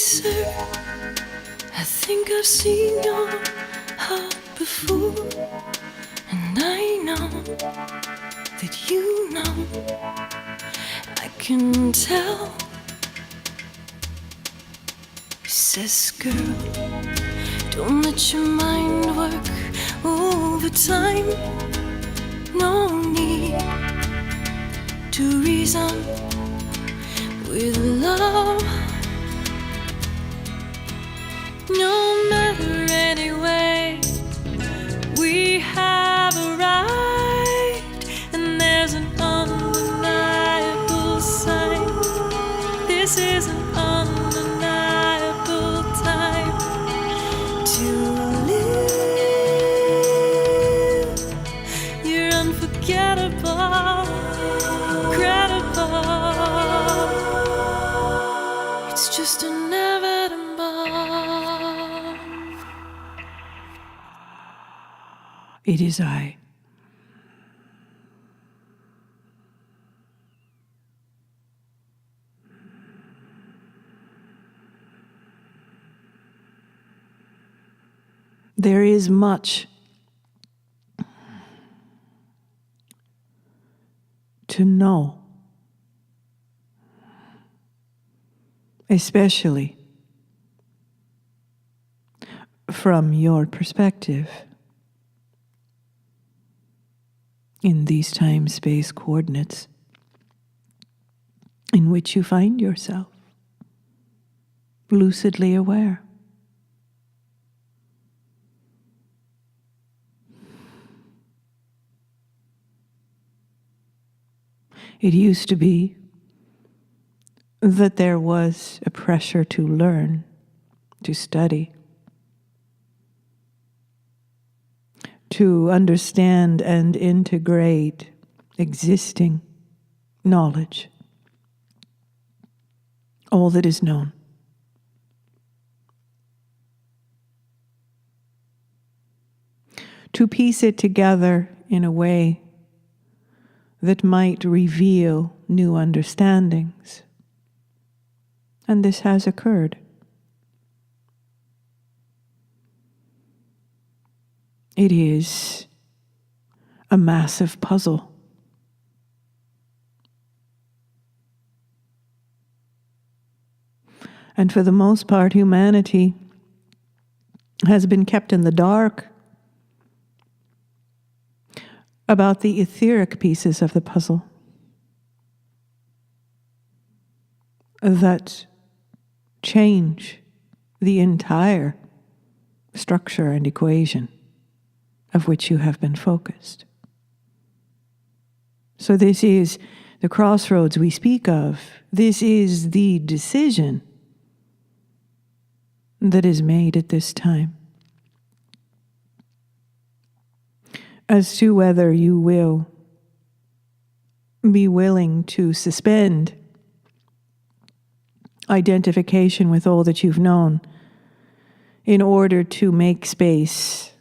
Sir, I think I've seen your heart before, and I know that you know. I can tell. He says, girl, don't let your mind work overtime. No need to reason with love. No matter anyway, we have arrived, and there's an undeniable sign. This is an undeniable time to live. You're unforgettable, credible. It's just inevitable. It is I. There is much to know, especially from your perspective in these time-space coordinates in which you find yourself lucidly aware. It used to be that there was a pressure to learn, to study, to understand and integrate existing knowledge, all that is known. To piece it together in a way that might reveal new understandings. And this has occurred. It is a massive puzzle. And for the most part, humanity has been kept in the dark about the etheric pieces of the puzzle that change the entire structure and equation of which you have been focused. So this is the crossroads we speak of. This is the decision that is made at this time as to whether you will be willing to suspend identification with all that you've known in order to make space,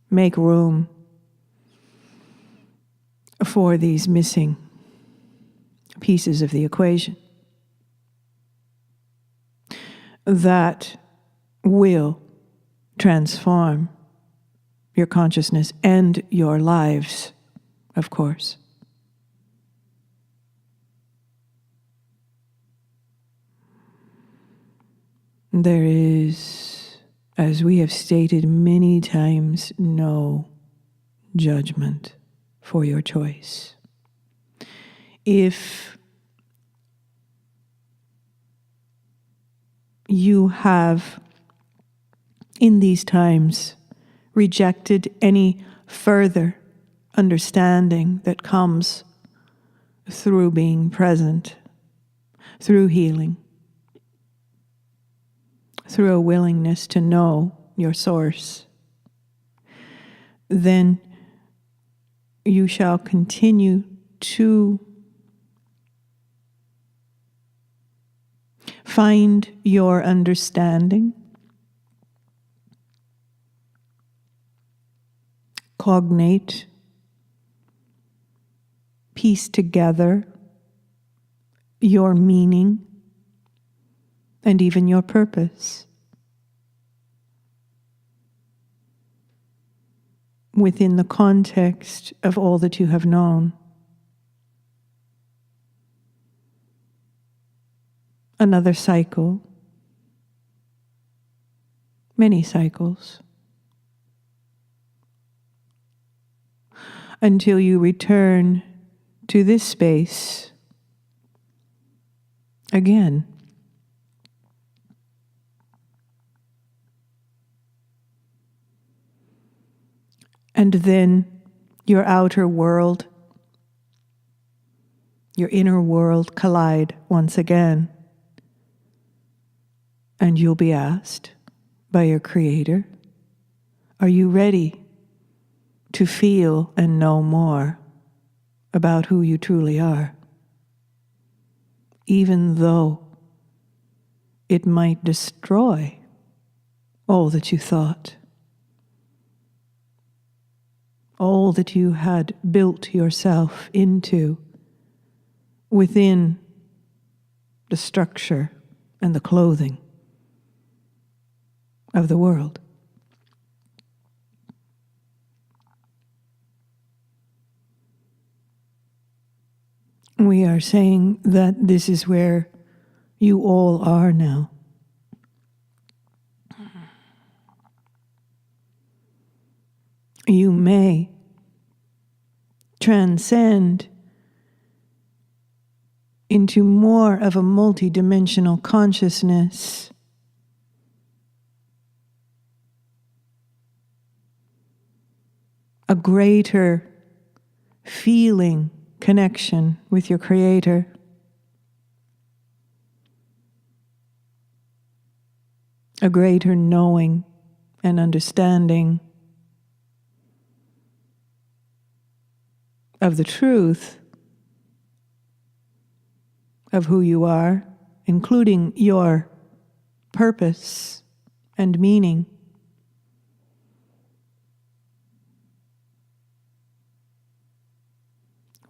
make room for these missing pieces of the equation that will transform your consciousness and your lives, of course. There is, as we have stated many times, no judgment for your choice. If you have, in these times, rejected any further understanding that comes through being present, through healing, through a willingness to know your source, then you shall continue to find your understanding, cognate, piece together your meaning and even your purpose within the context of all that you have known. Another cycle, many cycles, until you return to this space again. And then your outer world, your inner world collide once again. And you'll be asked by your Creator, are you ready to feel and know more about who you truly are? Even though it might destroy all that you thought, all that you had built yourself into within the structure and the clothing of the world. We are saying that this is where you all are now. You may transcend into more of a multidimensional consciousness, a greater feeling connection with your Creator, a greater knowing and understanding of the truth of who you are, including your purpose and meaning.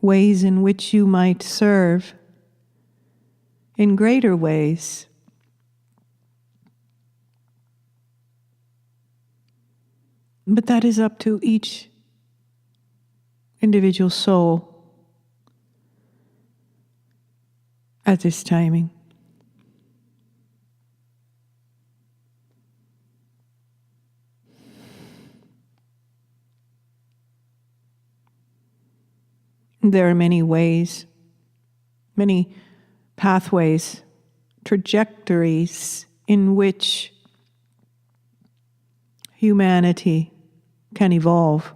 Ways in which you might serve in greater ways. But that is up to each individual soul at this timing. There are many ways, many pathways, trajectories in which humanity can evolve.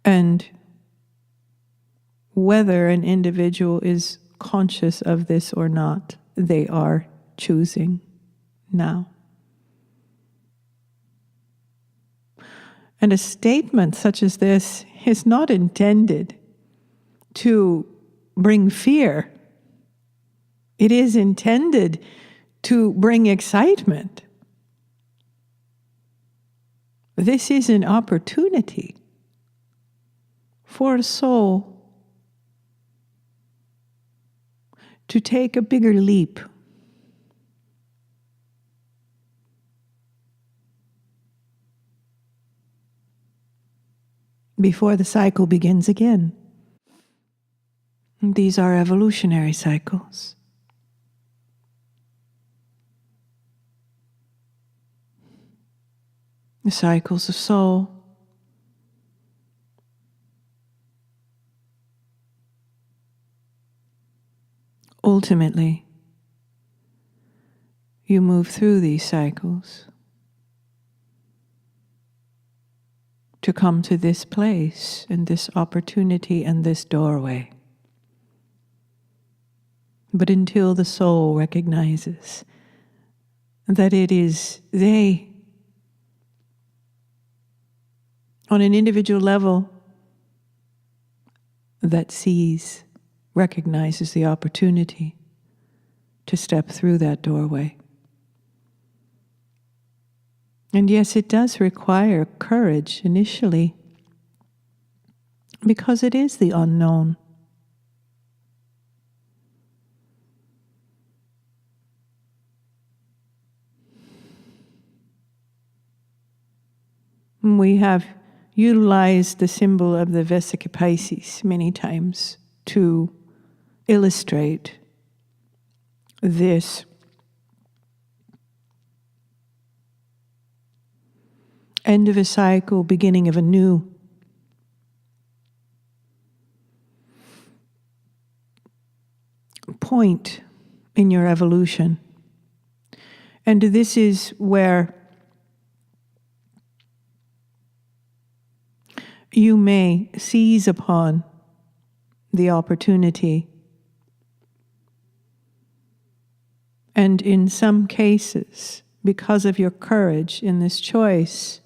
And whether an individual is conscious of this or not, they are choosing now. And a statement such as this is not intended to bring fear. It is intended to bring excitement. This is an opportunity for a soul to take a bigger leap. Before the cycle begins again. These are evolutionary cycles. The cycles of soul. Ultimately, you move through these cycles to come to this place and this opportunity and this doorway. But until the soul recognizes that it is they, on an individual level, that sees, recognizes the opportunity to step through that doorway. And yes, it does require courage initially. because it is the unknown. We have utilized the symbol of the Vesica Pisces many times to illustrate this end of a cycle, beginning of a new. Point in your evolution. And this is where you may seize upon the opportunity. And in some cases, because of your courage in this choice,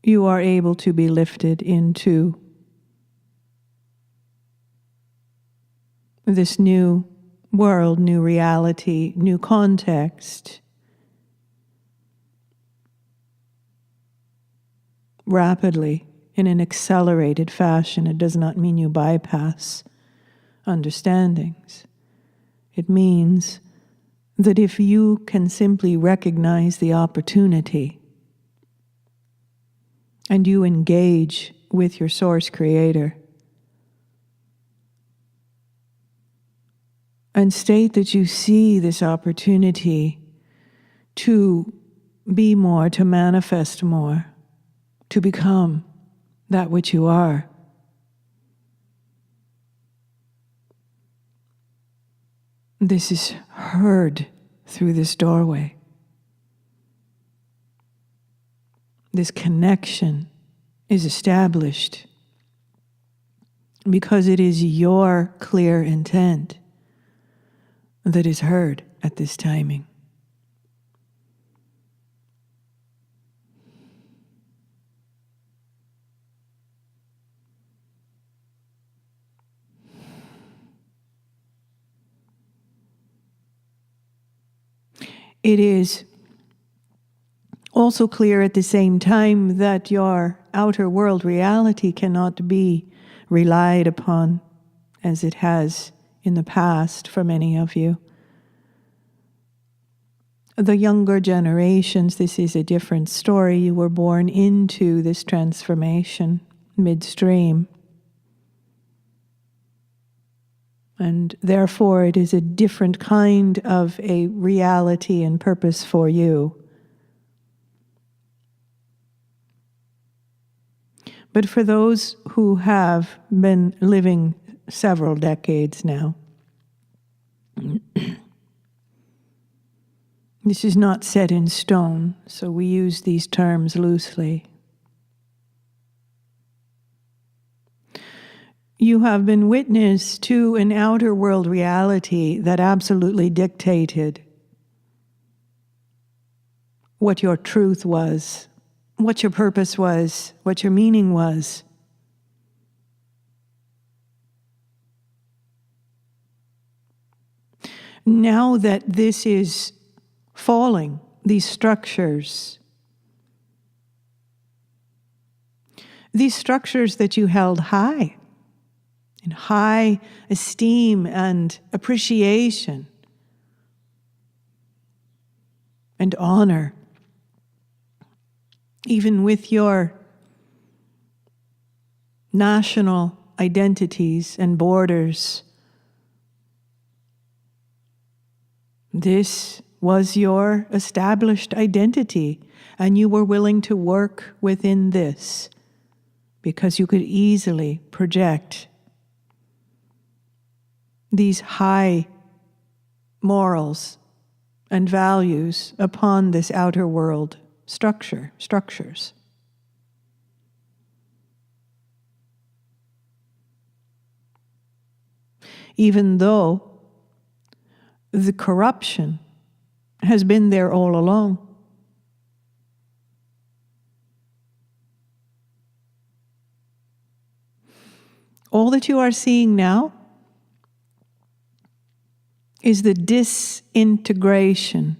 you are able to be lifted into this new world, new reality, new context, rapidly, in an accelerated fashion. It does not mean you bypass understandings. It means that if you can simply recognize the opportunity and you engage with your source creator and state that you see this opportunity to be more, to manifest more, to become that which you are. This is heard through this doorway. This connection is established because it is your clear intent that is heard at this timing. It is also clear at the same time that your outer world reality cannot be relied upon as it has in the past for many of you. The younger generations, this is a different story. You were born into this transformation midstream. And therefore, it is a different kind of a reality and purpose for you. But for those who have been living several decades now, this is not set in stone, so we use these terms loosely. You have been witness to an outer world reality that absolutely dictated what your truth was, what your purpose was, what your meaning was. Now that this is falling, these structures that you held high, in high esteem and appreciation and honor, even with your national identities and borders. This was your established identity, and you were willing to work within this because you could easily project these high morals and values upon this outer world structures. Even though the corruption has been there all along. All that you are seeing now is the disintegration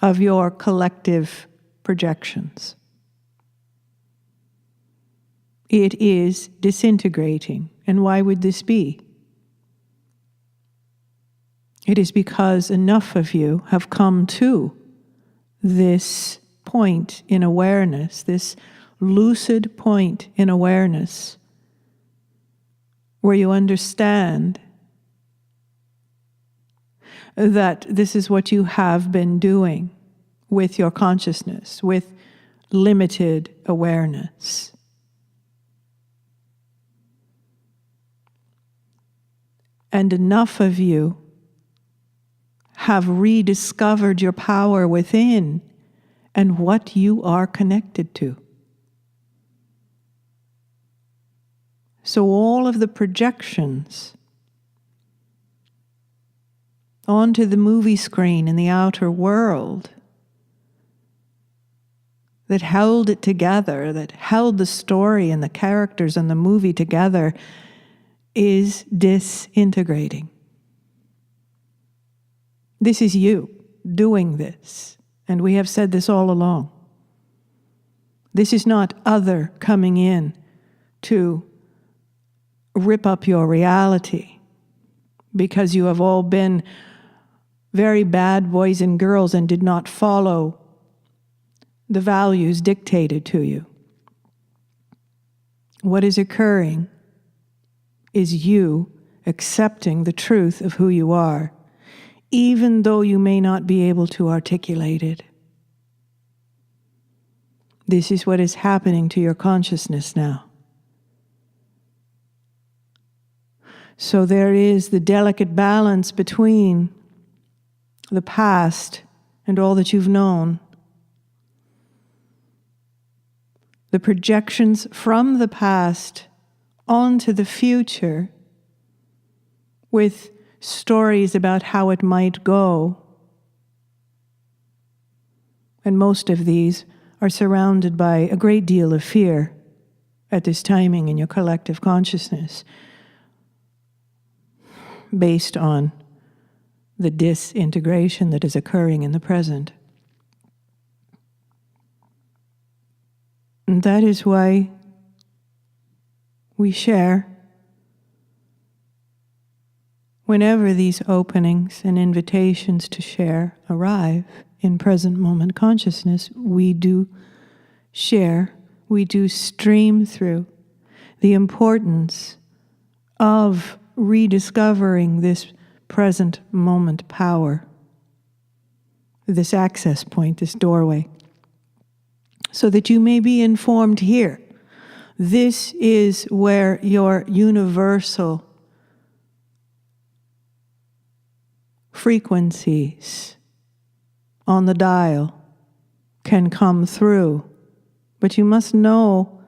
of your collective projections. It is disintegrating. And why would this be? It is because enough of you have come to this point in awareness, this lucid point in awareness, where you understand that this is what you have been doing with your consciousness, with limited awareness. And enough of you have rediscovered your power within and what you are connected to. So all of the projections onto the movie screen in the outer world that held it together, that held the story and the characters and the movie together, is disintegrating. This is you doing this, and we have said this all along. This is not other coming in to rip up your reality because you have all been very bad boys and girls and did not follow the values dictated to you. What is occurring is you accepting the truth of who you are, even though you may not be able to articulate it. This is what is happening to your consciousness now. So there is the delicate balance between the past and all that you've known, the projections from the past onto the future with stories about how it might go. And most of these are surrounded by a great deal of fear at this timing in your collective consciousness, based on the disintegration that is occurring in the present. And that is why we share whenever these openings and invitations to share arrive in present moment consciousness. We do share, we do stream through the importance of rediscovering this present moment power, this access point, this doorway, so that you may be informed here. This is where your universal frequencies on the dial can come through. But you must know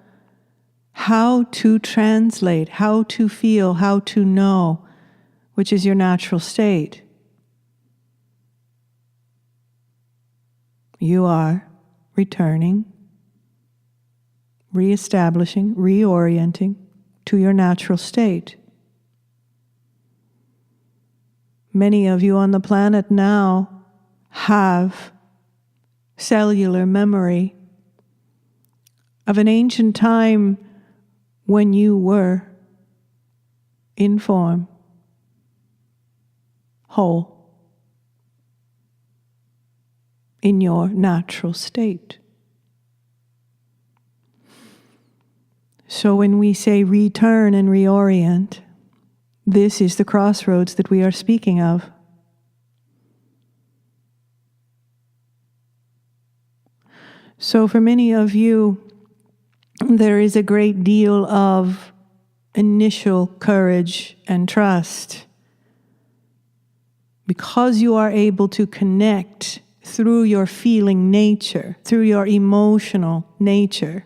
how to translate, how to feel, how to know, which is your natural state. You are returning, reestablishing, reorienting to your natural state. Many of you on the planet now have cellular memory of an ancient time when you were in form, whole, in your natural state. So when we say return and reorient, this is the crossroads that we are speaking of. So for many of you, there is a great deal of initial courage and trust because you are able to connect through your feeling nature, through your emotional nature.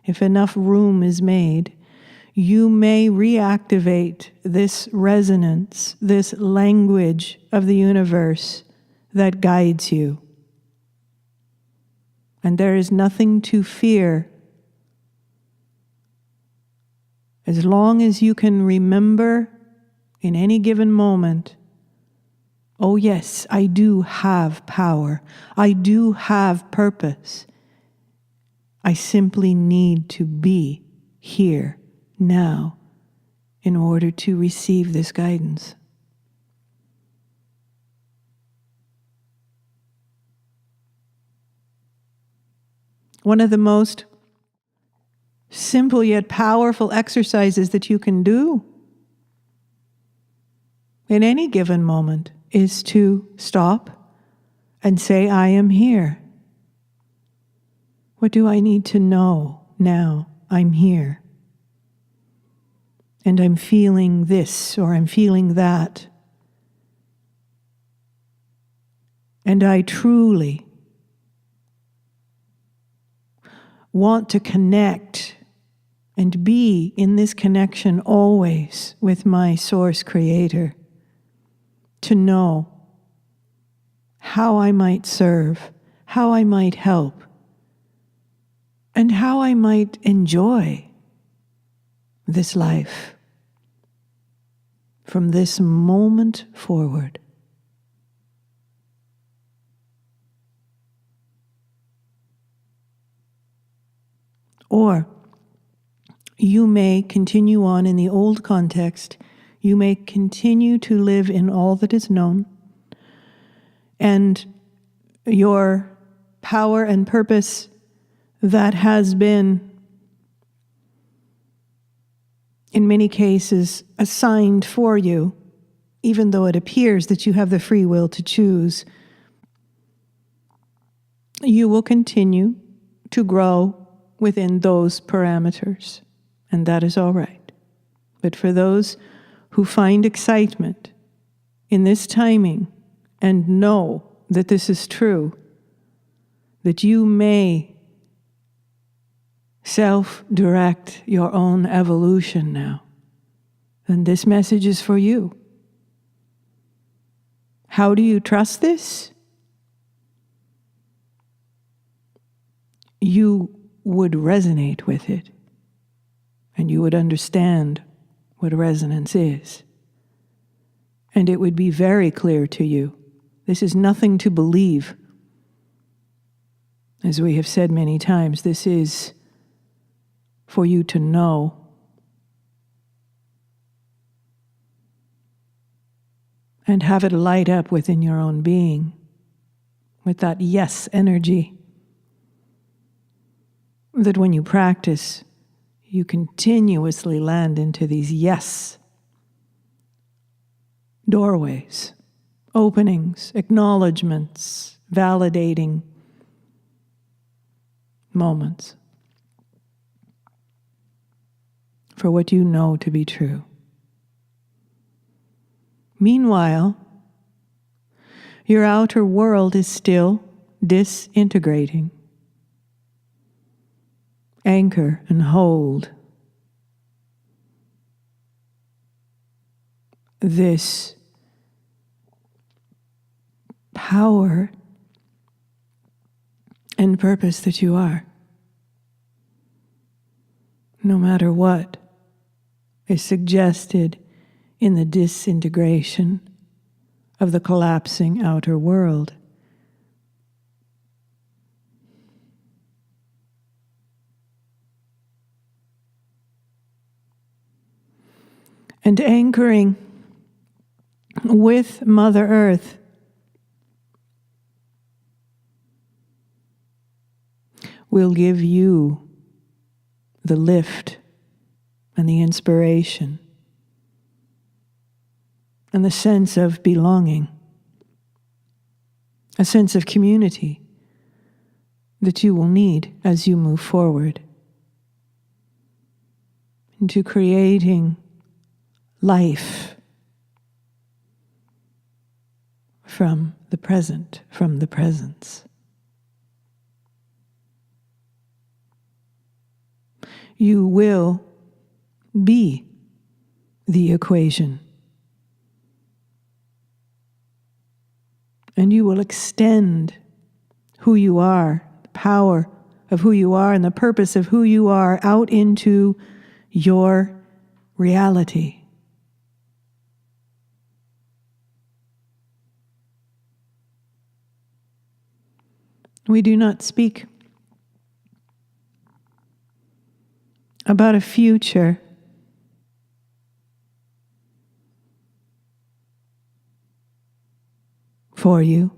If enough room is made, you may reactivate this resonance, this language of the universe that guides you. And there is nothing to fear. As long as you can remember in any given moment, oh yes, I do have power. I do have purpose. I simply need to be here, now, in order to receive this guidance. One of the most simple yet powerful exercises that you can do in any given moment is to stop and say, I am here. What do I need to know now? I'm here. And I'm feeling this, or I'm feeling that. And I truly want to connect and be in this connection always with my source creator, to know how I might serve, how I might help, and how I might enjoy this life from this moment forward. Or you may continue on in the old context. You may continue to live in all that is known, and your power and purpose that has been, in many cases, assigned for you, even though it appears that you have the free will to choose, you will continue to grow within those parameters, and that is all right. But for those who find excitement in this timing and know that this is true, that you may self-direct your own evolution now, then this message is for you. How do you trust this? You would resonate with it, and you would understand what resonance is. And it would be very clear to you. This is nothing to believe. As we have said many times, this is for you to know. And have it light up within your own being with that yes energy. That when you practice, you continuously land into these yes doorways, openings, acknowledgements, validating moments for what you know to be true. Meanwhile, your outer world is still disintegrating. Anchor and hold this power and purpose that you are. No matter what is suggested in the disintegration of the collapsing outer world. And anchoring with Mother Earth will give you the lift and the inspiration and the sense of belonging, a sense of community that you will need as you move forward into creating life from the present, from the presence. You will be the equation. And you will extend who you are, the power of who you are and the purpose of who you are out into your reality. We do not speak about a future for you,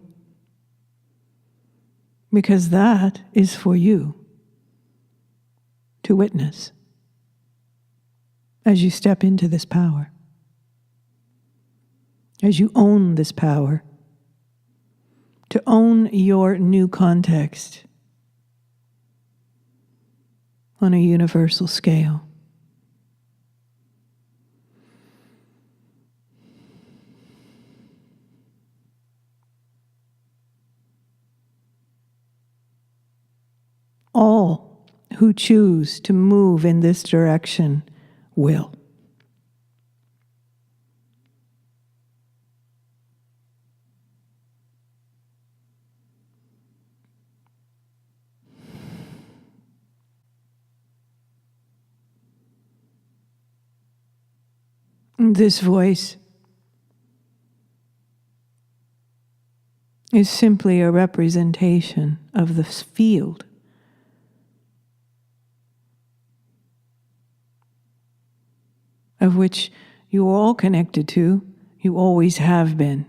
because that is for you to witness as you step into this power, as you own this power, to own your new context on a universal scale. All who choose to move in this direction will. This voice is simply a representation of the field of which you are all connected to, you always have been.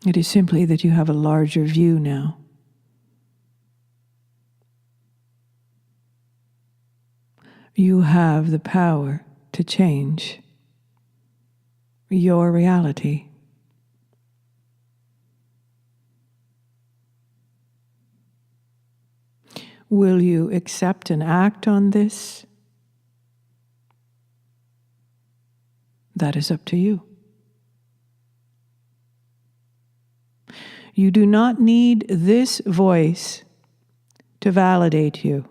It is simply that you have a larger view now. You have the power to change your reality. Will you accept and act on this? That is up to you. You do not need this voice to validate you.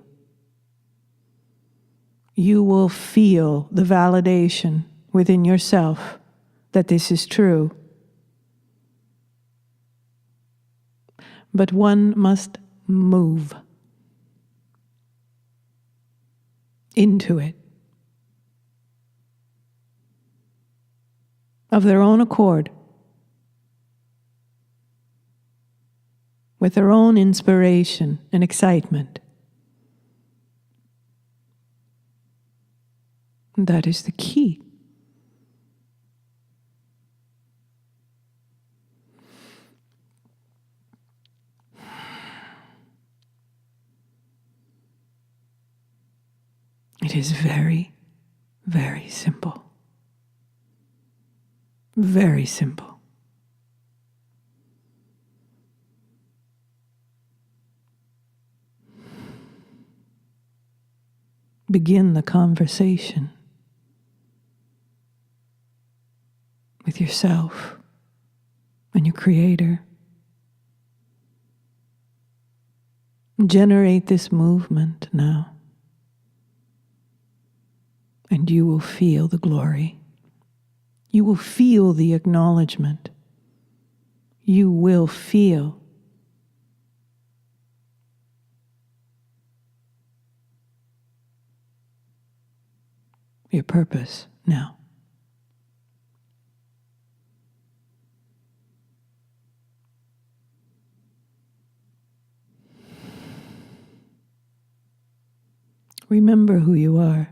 You will feel the validation within yourself that this is true. But one must move into it of their own accord, with their own inspiration and excitement. That is the key. It is very, very simple. Very simple. Begin the conversation with yourself and your Creator. Generate this movement now, and you will feel the glory. You will feel the acknowledgement. You will feel your purpose now. Remember who you are.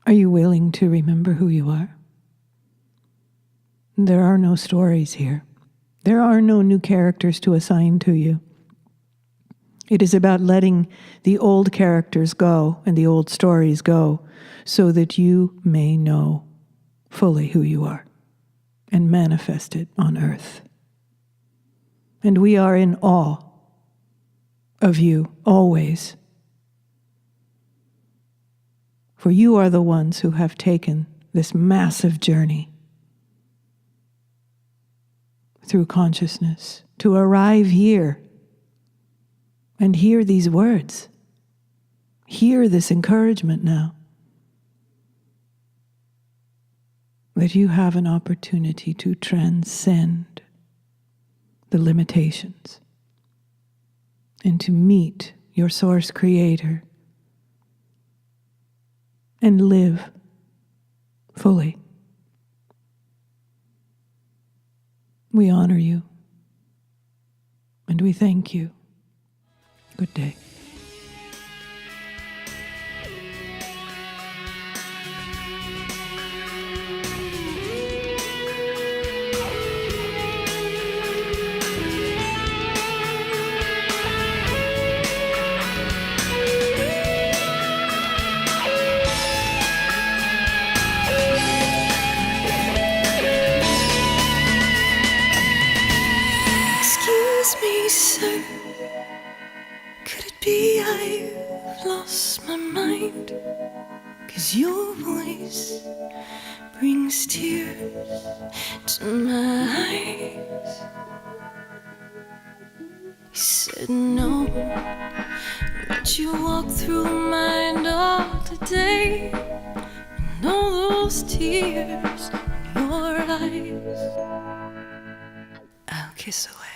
Are you willing to remember who you are? There are no stories here. There are no new characters to assign to you. It is about letting the old characters go and the old stories go so that you may know fully who you are and manifest it on earth. And we are in awe of you always. For you are the ones who have taken this massive journey through consciousness to arrive here and hear these words. Hear this encouragement now. That you have an opportunity to transcend the limitations and to meet your source creator and live fully. We honor you, and we thank you. Good day. Excuse me, sir. Could it be I've lost my mind? 'Cause your voice brings tears to my eyes. You said no, but you walked through mind all today, and all those tears in your eyes I'll kiss away.